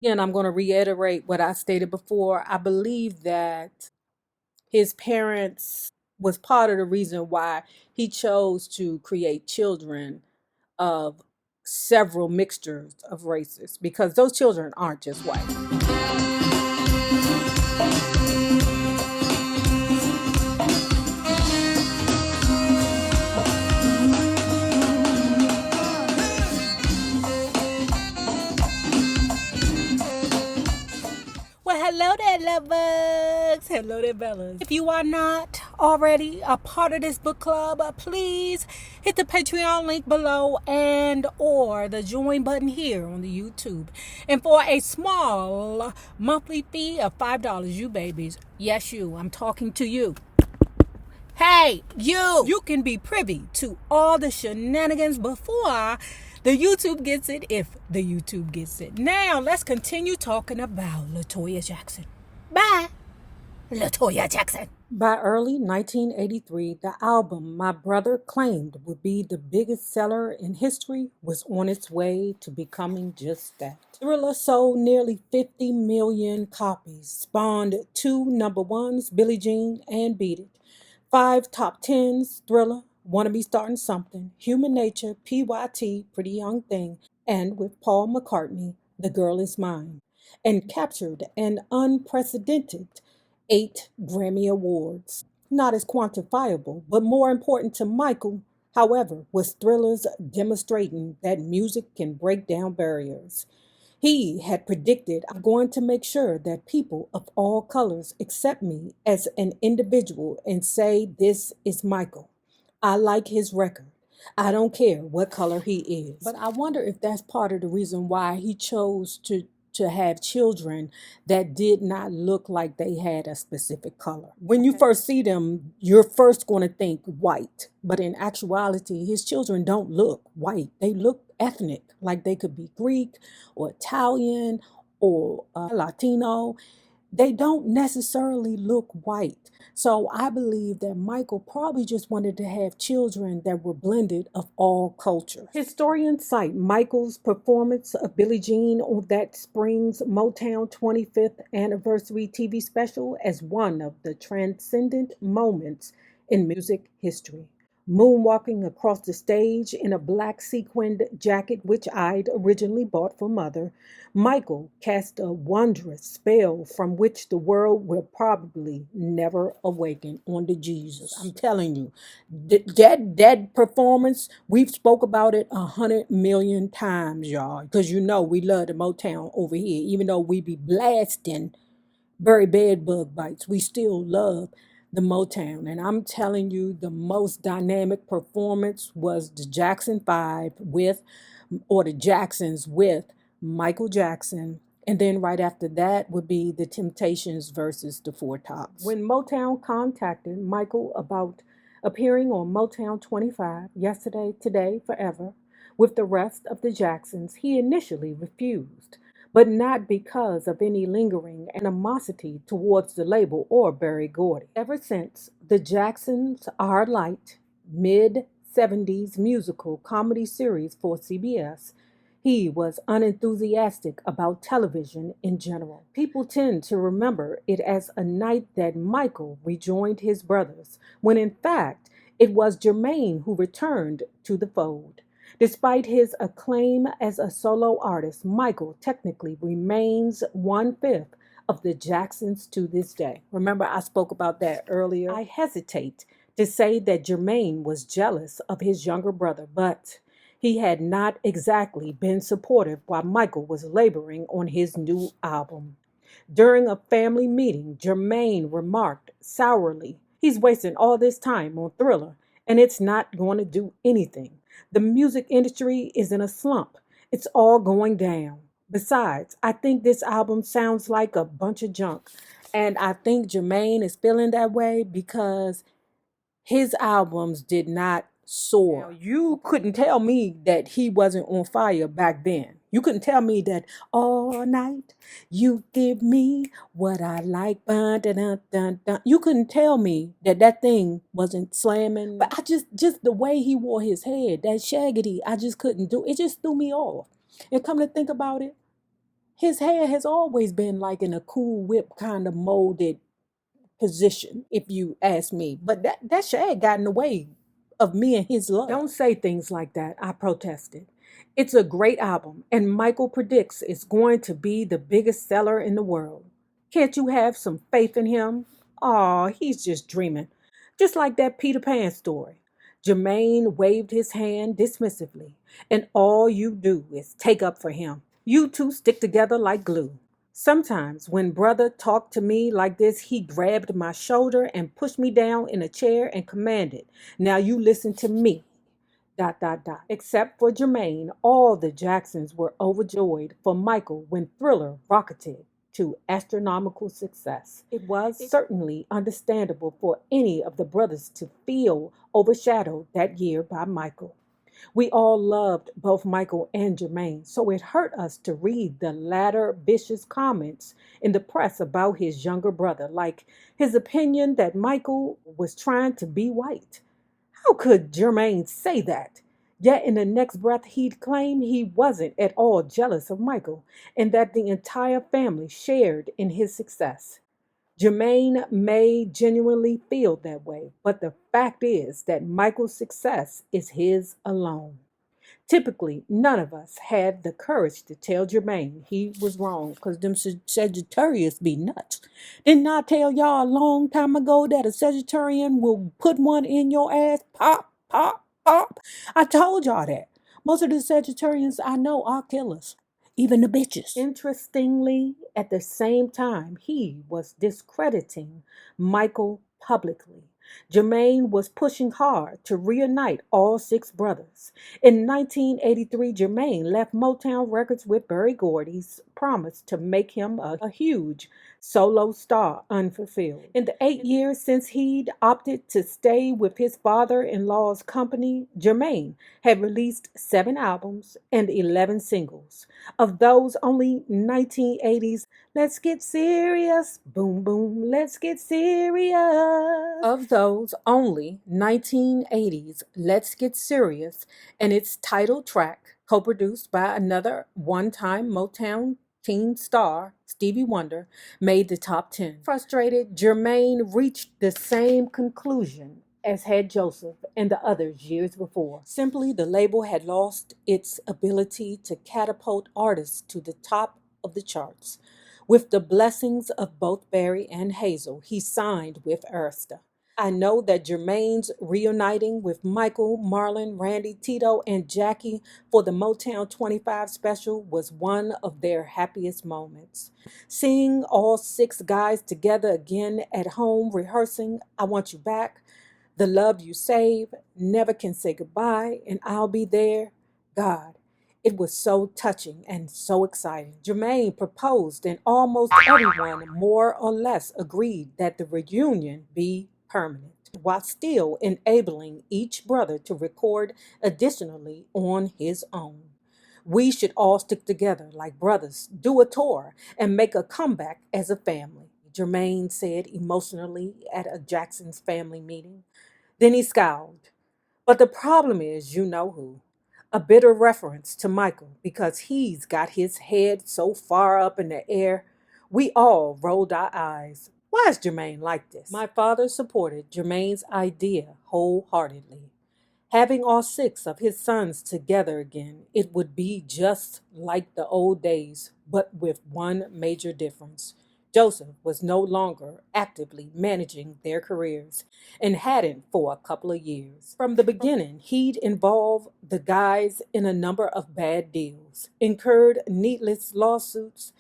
Again, I'm going to reiterate what I stated before. I believe that his parents was part of the reason why he chose to create children of several mixtures of races because those children aren't just white. Well, hello there, lovers. Hello there, Bellas. If you are not already a part of this book club, please hit the Patreon link below and or the join button here on the YouTube. And for a small monthly fee of $5, you babies, yes, you, I'm talking to you. Hey, you can be privy to all the shenanigans before the YouTube gets it, if the YouTube gets it. Now, let's continue talking about LaToya Jackson. Bye, LaToya Jackson. By early 1983, the album my brother claimed would be the biggest seller in history was on its way to becoming just that. Thriller sold nearly 50 million copies, spawned two number ones, Billie Jean and Beat It, 5 top tens, Thriller, Wanna Be Starting Something, Human Nature, PYT, Pretty Young Thing, and with Paul McCartney, The Girl Is Mine, and captured an unprecedented 8 Grammy Awards. Not as quantifiable, but more important to Michael, however, was Thriller's demonstrating that music can break down barriers. He had predicted, I'm going to make sure that people of all colors accept me as an individual and say, this is Michael. I like his record. I don't care what color he is. But I wonder if that's part of the reason why he chose to have children that did not look like they had a specific color. When you first see them, you're first going to think white. But in actuality, his children don't look white. They look ethnic, like they could be Greek or Italian or Latino. They don't necessarily look white. So I believe that Michael probably just wanted to have children that were blended of all cultures. Historians cite Michael's performance of Billie Jean on that spring's Motown 25th anniversary TV special as one of the transcendent moments in music history. Moonwalking across the stage in a black sequined jacket, which I'd originally bought for Mother, Michael cast a wondrous spell from which the world will probably never awaken onto Jesus. I'm telling you, that performance, we've spoke about it 100 million times, y'all, because you know we love the Motown over here, even though we be blasting very bad bug bites. We still love the Motown. And I'm telling you, the most dynamic performance was the Jackson Five with, or the Jacksons with Michael Jackson. And then right after that would be the Temptations versus the Four Tops. When Motown contacted Michael about appearing on Motown 25, Yesterday, Today, Forever, with the rest of the Jacksons, he initially refused, but not because of any lingering animosity towards the label or Berry Gordy. Ever since, the Jacksons are light, mid 70s musical comedy series for CBS, he was unenthusiastic about television in general. People tend to remember it as a night that Michael rejoined his brothers, when in fact it was Jermaine who returned to the fold. Despite his acclaim as a solo artist, Michael technically remains one-fifth of the Jacksons to this day. Remember, I spoke about that earlier. I hesitate to say that Jermaine was jealous of his younger brother, but he had not exactly been supportive while Michael was laboring on his new album. During a family meeting, Jermaine remarked sourly, he's wasting all this time on Thriller, and it's not going to do anything. The music industry is in a slump. It's all going down. Besides, I think this album sounds like a bunch of junk. And I think Jermaine is feeling that way because his albums did not soar. Now, you couldn't tell me that he wasn't on fire back then. You couldn't tell me that all night you give me what I like. Dun, dun, dun, dun, dun. You couldn't tell me that that thing wasn't slamming. But I just the way he wore his head, that shaggedy, I just couldn't do. It just threw me off. And come to think about it, His hair has always been like in a Cool Whip kind of molded position, if you ask me. But that shag got in the way of me and his love. Don't say things like that, I protested. It's a great album, and Michael predicts it's going to be the biggest seller in the world. Can't you have some faith in him? Aw, he's just dreaming. Just like that Peter Pan story. Jermaine waved his hand dismissively, and all you do is take up for him. You two stick together like glue. Sometimes when brother talked to me like this, he grabbed my shoulder and pushed me down in a chair and commanded, "Now you listen to me." Dot, dot, dot. Except for Jermaine, all the Jacksons were overjoyed for Michael when Thriller rocketed to astronomical success. It was certainly understandable for any of the brothers to feel overshadowed that year by Michael. We all loved both Michael and Jermaine, so it hurt us to read the latter vicious comments in the press about his younger brother, like his opinion that Michael was trying to be white. How could Jermaine say that? Yet in the next breath, he'd claim he wasn't at all jealous of Michael and that the entire family shared in his success. Jermaine may genuinely feel that way, but the fact is that Michael's success is his alone. Typically, none of us had the courage to tell Jermaine he was wrong because them Sagittarius be nuts. Didn't I tell y'all a long time ago that a Sagittarian will put one in your ass? Pop, pop, pop. I told y'all that. Most of the Sagittarians I know are killers. Even the bitches. Interestingly, at the same time, he was discrediting Michael publicly. Jermaine was pushing hard to reunite all six brothers. In 1983, Jermaine left Motown Records with Berry Gordy's promise to make him a huge solo star unfulfilled. In the 8 years since he'd opted to stay with his father-in-law's company, Jermaine had released 7 albums and 11 singles. Of those, only 1980's "Let's Get Serious," "Boom Boom, Let's Get Serious." Of those, only 1980's "Let's Get Serious" and its title track, co-produced by another one-time Motown teen star, Stevie Wonder, made the top 10. Frustrated, Jermaine reached the same conclusion as had Joseph and the others years before. Simply, the label had lost its ability to catapult artists to the top of the charts. With the blessings of both Barry and Hazel, he signed with Arista. I know that Jermaine's reuniting with Michael, Marlon, Randy, Tito, and Jackie for the Motown 25 special was one of their happiest moments. Seeing all 6 guys together again at home rehearsing "I Want You Back," "The Love You Save," "Never Can Say Goodbye," and "I'll Be There." God, it was so touching and so exciting. Jermaine proposed, and almost everyone more or less agreed that the reunion be permanent, while still enabling each brother to record additionally on his own. We should all stick together like brothers, do a tour, and make a comeback as a family, Jermaine said emotionally at a Jackson's family meeting. Then he scowled. But the problem is, you know who. A bitter reference to Michael because he's got his head so far up in the air. We all rolled our eyes. Why is Jermaine like this? My father supported Jermaine's idea wholeheartedly. Having all 6 of his sons together again, it would be just like the old days, but with one major difference. Joseph was no longer actively managing their careers and hadn't for a couple of years. From the beginning, he'd involved the guys in a number of bad deals, incurred needless lawsuits,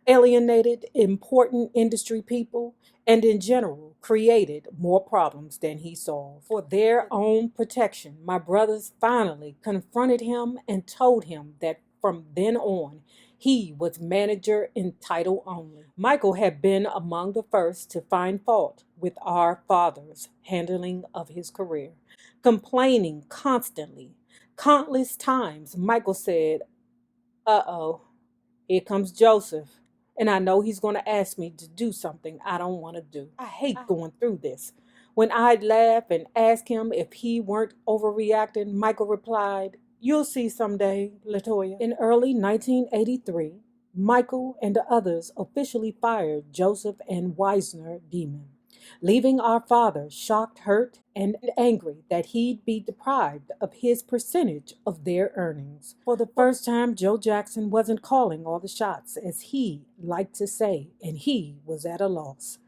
alienated important industry people, and in general created more problems than he solved. For their own protection, my brothers finally confronted him and told him that from then on, he was manager in title only. Michael had been among the first to find fault with our father's handling of his career, complaining constantly. Countless times, Michael said, "Uh-oh, here comes Joseph. And I know he's going to ask me to do something I don't want to do. I hate going through this." When I'd laugh and ask him if he weren't overreacting, Michael replied, "You'll see someday, Latoya." In early 1983, Michael and the others officially fired Joseph and Wisner Demon, leaving our father shocked, hurt, and angry that he'd be deprived of his percentage of their earnings. For the first time, Joe Jackson wasn't calling all the shots, as he liked to say, and he was at a loss.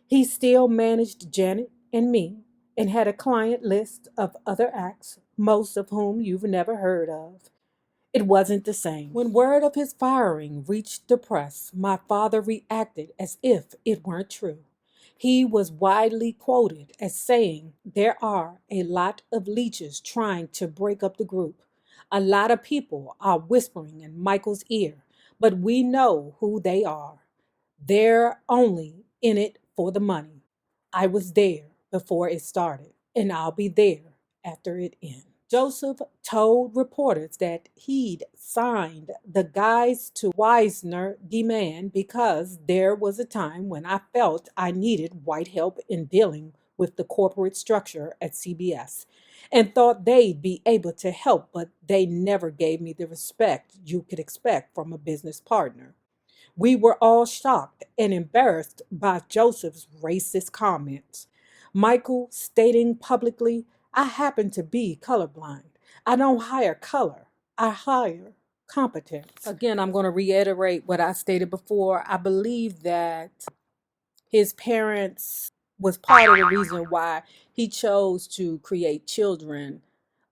He still managed Janet and me and had a client list of other acts, most of whom you've never heard of. It wasn't the same. When word of his firing reached the press, my father reacted as if it weren't true. He was widely quoted as saying, "There are a lot of leeches trying to break up the group. A lot of people are whispering in Michael's ear, but we know who they are. They're only in it for the money. I was there before it started, and I'll be there after it ends." Joseph told reporters that he'd signed the guys to Wisner demand because there was a time when I felt I needed white help in dealing with the corporate structure at CBS and thought they'd be able to help, but they never gave me the respect you could expect from a business partner. We were all shocked and embarrassed by Joseph's racist comments. Michael stating publicly, "I happen to be colorblind. I don't hire color, I hire competence." Again, I'm going to reiterate what I stated before. I believe that his parents was part of the reason why he chose to create children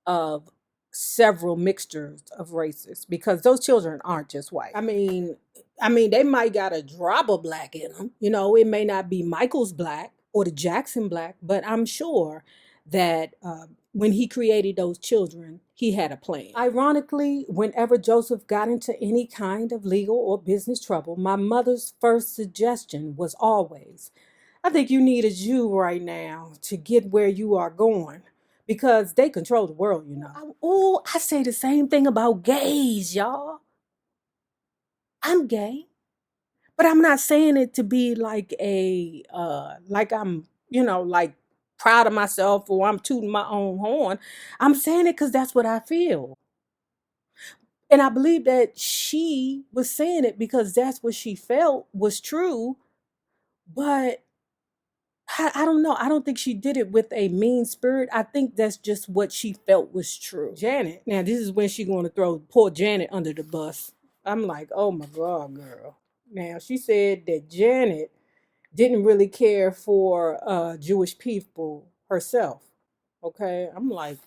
of several mixtures of races, because those children aren't just white. I mean, they might got a drop of black in them. It may not be Michael's black or the Jackson black, but I'm sure that when he created those children, he had a plan. Ironically, whenever Joseph got into any kind of legal or business trouble, my mother's first suggestion was always, "I think you need a Jew right now to get where you are going, because they control the world." Oh, I say the same thing about gays, y'all. I'm gay, but I'm not saying it to be like like I'm, like proud of myself or I'm tooting my own horn. I'm saying it because that's what I feel. And I believe that she was saying it because that's what she felt was true. But I don't know. I don't think she did it with a mean spirit. I think that's just what she felt was true. Janet. Now, this is when she going to throw poor Janet under the bus. I'm like, oh my God, girl. Now, she said that Janet didn't really care for Jewish people herself. Okay. I'm like,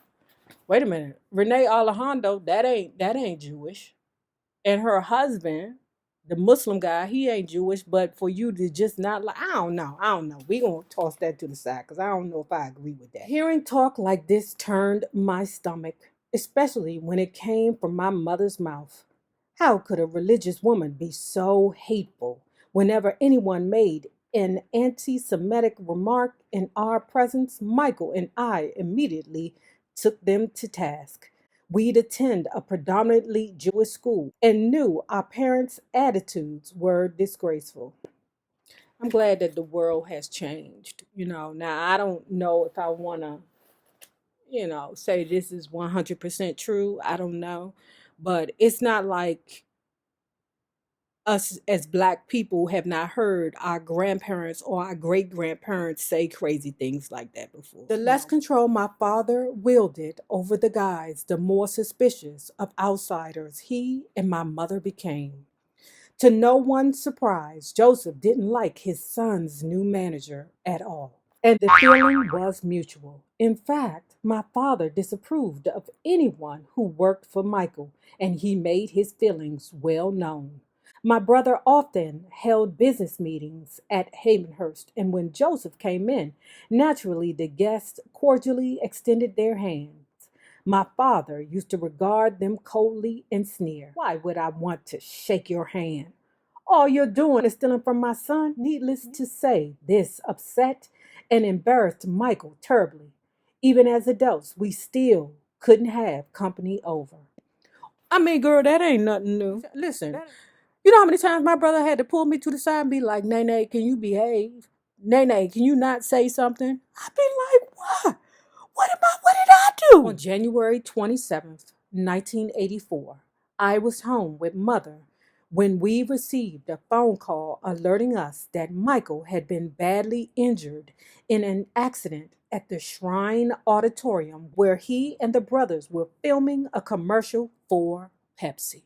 wait a minute. Renee Alejandro, that ain't Jewish. And her husband, the Muslim guy, he ain't Jewish, but for you to just not like, I don't know. We gonna toss that to the side because I don't know if I agree with that. Hearing talk like this turned my stomach, especially when it came from my mother's mouth. How could a religious woman be so hateful whenever anyone made an anti Semitic remark in our presence? Michael and I immediately took them to task. We'd attend a predominantly Jewish school and knew our parents' attitudes were disgraceful. I'm glad that the world has changed. Now I don't know if I want to, say this is 100% true. I don't know. But it's not like us as Black people have not heard our grandparents or our great grandparents say crazy things like that before. The less control my father wielded over the guys, the more suspicious of outsiders he and my mother became. To no one's surprise, Joseph didn't like his son's new manager at all. And the feeling was mutual. In fact, my father disapproved of anyone who worked for Michael, and he made his feelings well known. My brother often held business meetings at Havenhurst, and when Joseph came in, naturally the guests cordially extended their hands. My father used to regard them coldly and sneer. "Why would I want to shake your hand? All you're doing is stealing from my son." Needless to say, this upset and embarrassed Michael terribly. Even as adults, we still couldn't have company over. I mean, girl, that ain't nothing new. Listen, you know how many times my brother had to pull me to the side and be like, "Nene, can you behave? Nene, can you not say something?" I'd be like, "What? What did I do?" On January 27th, 1984, I was home with mother when we received a phone call alerting us that Michael had been badly injured in an accident at the Shrine Auditorium where he and the brothers were filming a commercial for Pepsi.